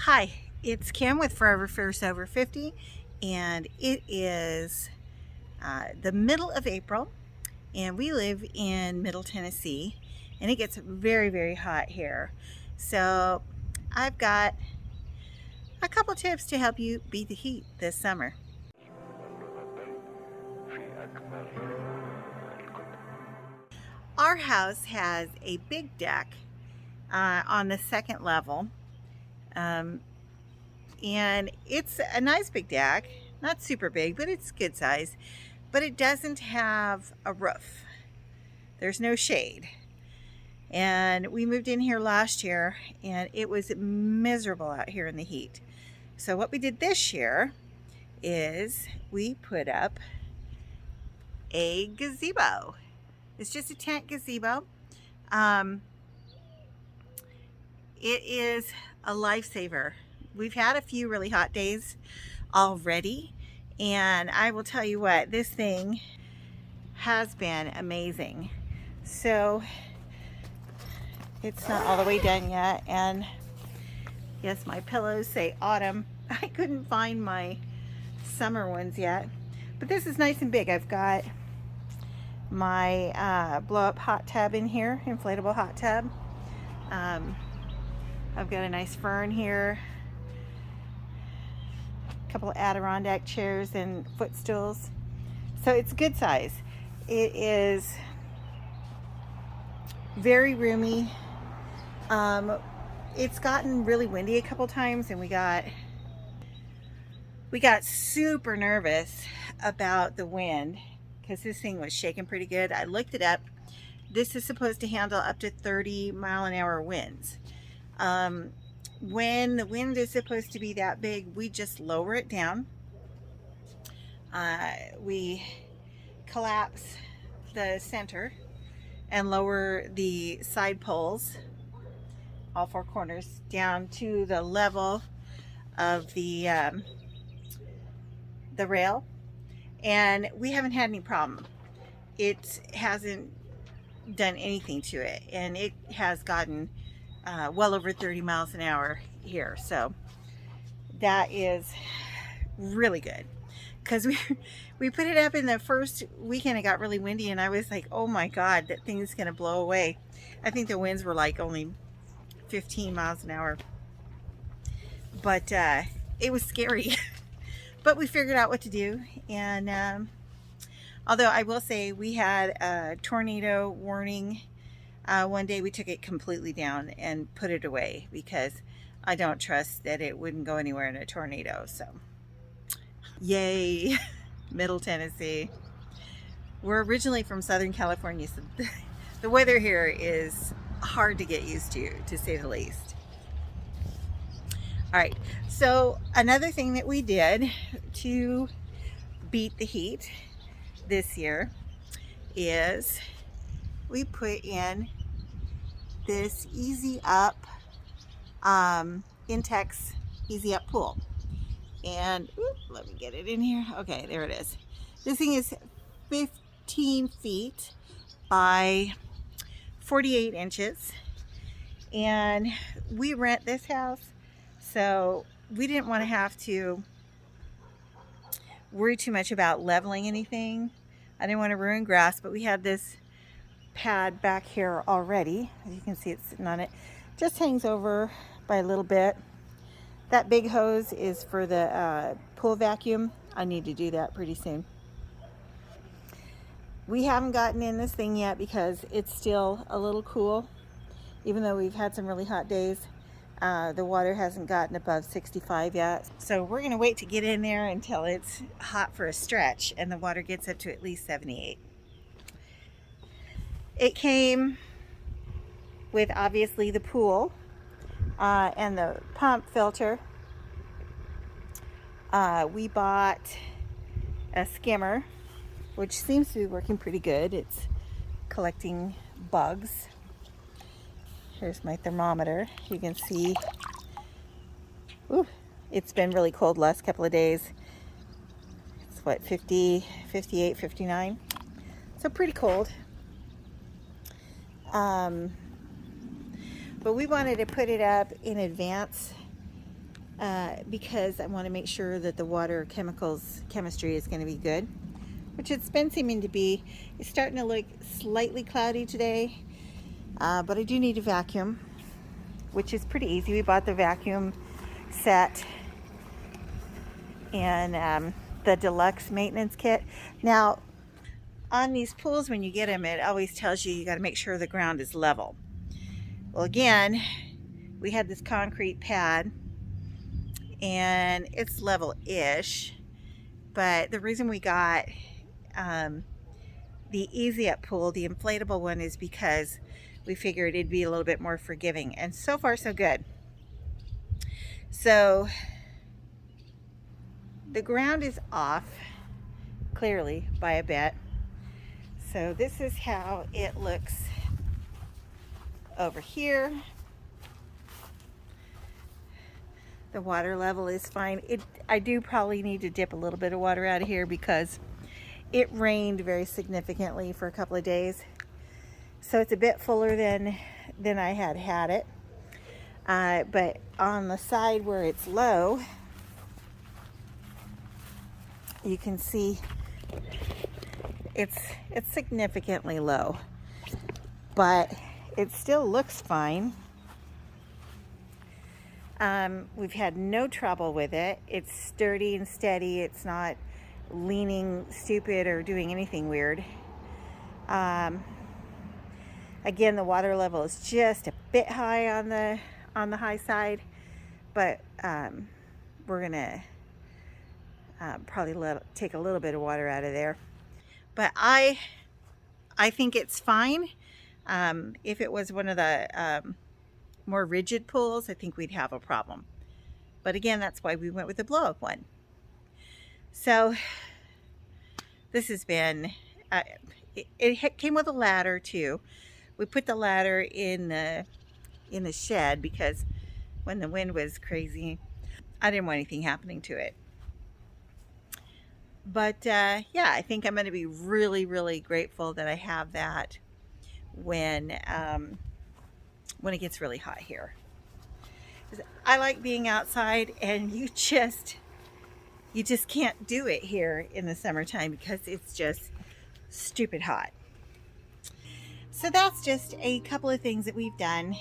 Hi, it's Kim with Forever Fierce Over 50, and it is the middle of April, and we live in Middle Tennessee, and it gets very, very hot here. So I've got a couple tips to help you beat the heat this summer. Our house has a big deck on the second level. Um, and it's a nice big deck, not super big, but it's good size, but it doesn't have a roof. There's no shade. And we moved in here last year and it was miserable out here in the heat. So what we did this year is we put up a gazebo. It's just a tent gazebo. Um, it is a lifesaver. We've had a few really hot days already, and I will tell you what, this thing has been amazing. So it's not all the way done yet, and yes, my pillows say autumn. I couldn't find my summer ones yet, but this is nice and big. I've got my blow-up hot tub in here, inflatable hot tub. I've got a nice fern here, a couple of Adirondack chairs and footstools. So it's good size. It is very roomy. It's gotten really windy a couple times, and we got super nervous about the wind because this thing was shaking pretty good. I looked it up. This is supposed to handle up to 30-mile-an-hour winds. When the wind is supposed to be that big, we just lower it down. We collapse the center and lower the side poles, all four corners, down to the level of the rail, and we haven't had any problem. It hasn't done anything to it, and it has gotten well over 30 miles an hour here, so that is really good. Because we put it up in the first weekend, it got really windy, and I was like, oh my god, that thing is gonna blow away. I think the winds were like only 15 miles an hour, but it was scary. But we figured out what to do, and although I will say we had a tornado warning one day, we took it completely down and put it away because I don't trust that it wouldn't go anywhere in a tornado. So yay. Middle Tennessee. We're originally from Southern California, so the weather here is hard to get used to say the least. All right, so another thing that we did to beat the heat this year is we put in this Easy Up Intex Easy Up pool. And let me get it in here. Okay, there it is. This thing is 15 feet by 48 inches. And we rent this house, so we didn't want to have to worry too much about leveling anything. I didn't want to ruin grass, but we had this pad back here already. As you can see, it's sitting on it. Just hangs over by a little bit. That big hose is for the pool vacuum. I need to do that pretty soon. We haven't gotten in this thing yet because it's still a little cool. Even though we've had some really hot days, the water hasn't gotten above 65 yet. So we're gonna wait to get in there until it's hot for a stretch and the water gets up to at least 78. It came with obviously the pool and the pump filter. We bought a skimmer, which seems to be working pretty good. It's collecting bugs. Here's my thermometer. You can see, ooh, it's been really cold the last couple of days. It's what, 50, 58, 59. So pretty cold. But we wanted to put it up in advance because I want to make sure that the water chemistry is going to be good, which it's been seeming to be. It's starting to look slightly cloudy today, but I do need to vacuum, which is pretty easy. We bought the vacuum set and the deluxe maintenance kit. Now, on these pools, when you get them, it always tells you got to make sure the ground is level. Well, again, we had this concrete pad and it's level-ish, but the reason we got the Easy Up pool, the inflatable one, is because we figured it'd be a little bit more forgiving, and so far so good. So the ground is off clearly by a bit. So this is how it looks over here. The water level is fine. I do probably need to dip a little bit of water out of here because it rained very significantly for a couple of days. So it's a bit fuller than I had it. But on the side where it's low, you can see it's significantly low, but it still looks fine. We've had no trouble with it. It's sturdy and steady. It's not leaning stupid or doing anything weird. Again, the water level is just a bit high on the high side, but we're gonna probably take a little bit of water out of there. But I think it's fine. If it was one of the more rigid pools, I think we'd have a problem. But again, that's why we went with the blow-up one. So this has been, it came with a ladder too. We put the ladder in the shed because when the wind was crazy, I didn't want anything happening to it. But yeah, I think I'm going to be really, really grateful that I have that when it gets really hot here. I like being outside, and you just can't do it here in the summertime because it's just stupid hot. So that's just a couple of things that we've done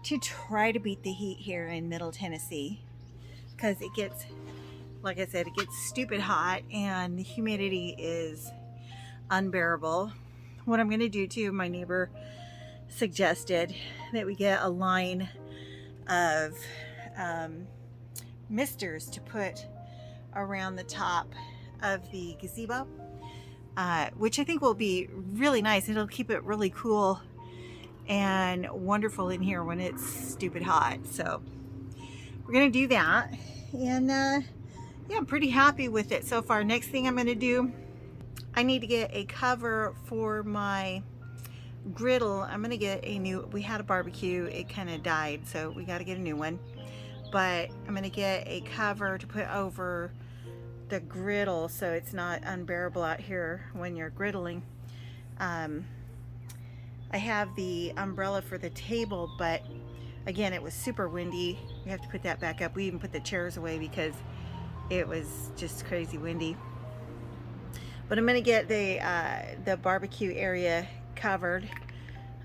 to try to beat the heat here in Middle Tennessee, because it gets, like I said, it gets stupid hot and the humidity is unbearable. What I'm going to do too, my neighbor suggested that we get a line of misters to put around the top of the gazebo, which I think will be really nice. It'll keep it really cool and wonderful in here when it's stupid hot. So we're gonna do that, and yeah, I'm pretty happy with it so far. Next thing I'm gonna do, I need to get a cover for my griddle. I'm gonna get a new, we had a barbecue, it kind of died, so we got to get a new one. But I'm gonna get a cover to put over the griddle so it's not unbearable out here when you're griddling. I have the umbrella for the table, but again, it was super windy. We have to put that back up. We even put the chairs away because it was just crazy windy. But I'm gonna get the barbecue area covered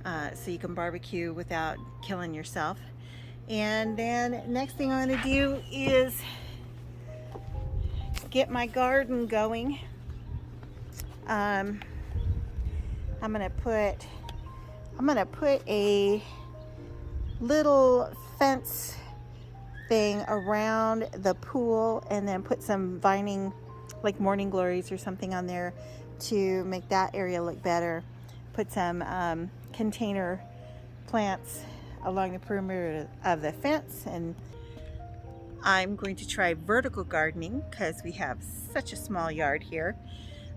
so you can barbecue without killing yourself. And then next thing I'm gonna do is get my garden going. I'm gonna put a little fence thing around the pool, and then put some vining, like morning glories or something, on there to make that area look better. Put some container plants along the perimeter of the fence, and I'm going to try vertical gardening because we have such a small yard here.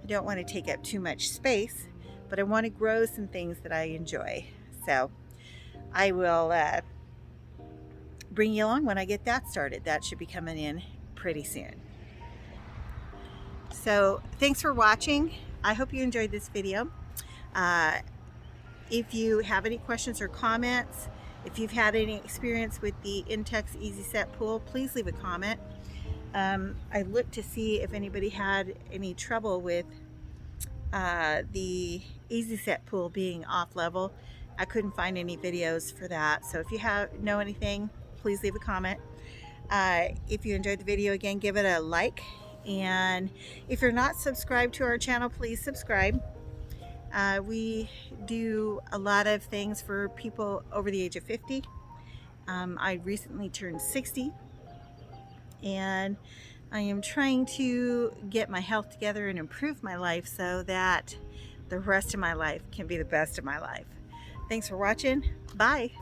I don't want to take up too much space, but I want to grow some things that I enjoy. So I will bring you along when I get that started. That should be coming in pretty soon. So thanks for watching. I hope you enjoyed this video. If you have any questions or comments, If you've had any experience with the Intex Easy Set pool, please leave a comment. I looked to see if anybody had any trouble with the Easy Set pool being off level. I couldn't find any videos for that. So if you know anything, please leave a comment. If you enjoyed the video, again, give it a like. And if you're not subscribed to our channel, please subscribe. We do a lot of things for people over the age of 50. I recently turned 60, and I am trying to get my health together and improve my life so that the rest of my life can be the best of my life. Thanks for watching. Bye.